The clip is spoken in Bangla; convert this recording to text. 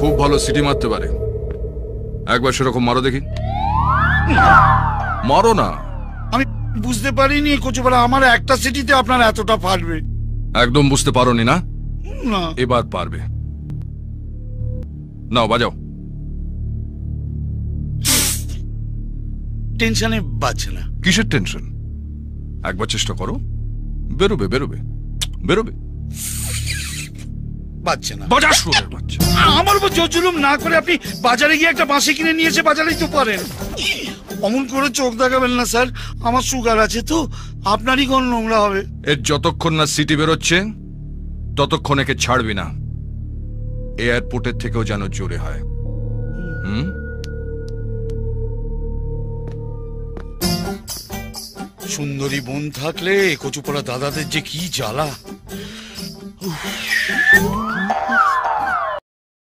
খুব ভালো সিটি মারতে পারে। একবার সেরকম মারো দেখি। মারো না। আমি বুঝতে পারিনি কচুপাড়া আমার একটা সিটিতে আপনার এতটা ফাটবে। একদম বুঝতে পারোনি না? না। এবার পারবে। নাও বাজাও। টেনশনে বাজছে না। কিসের টেনশন? একবার চেষ্টা করো, বেরোবে বেরোবে বেরোবে। বাজছে না। বাজার শুরু বাচ্চা। আমার উপর জোর জুলুম না করে আপনি বাজারে গিয়ে একটা বাঁশি কিনে নিয়ে এসে বাজারেই তো পারেন। অমন করে চোখ দেখাবেন না স্যার, আমার সুগার আছে তো, আপনারই কোন নোংরা হবে। এর যতক্ষণ না সিটি বেরোচ্ছে ততক্ষণ একে ছাড়বি না। এয়ারপোর্টের থেকেও যেন জোরে হয়। সুন্দরী বোন থাকলে কচুপাড়া দাদাদের যে কি জ্বালা।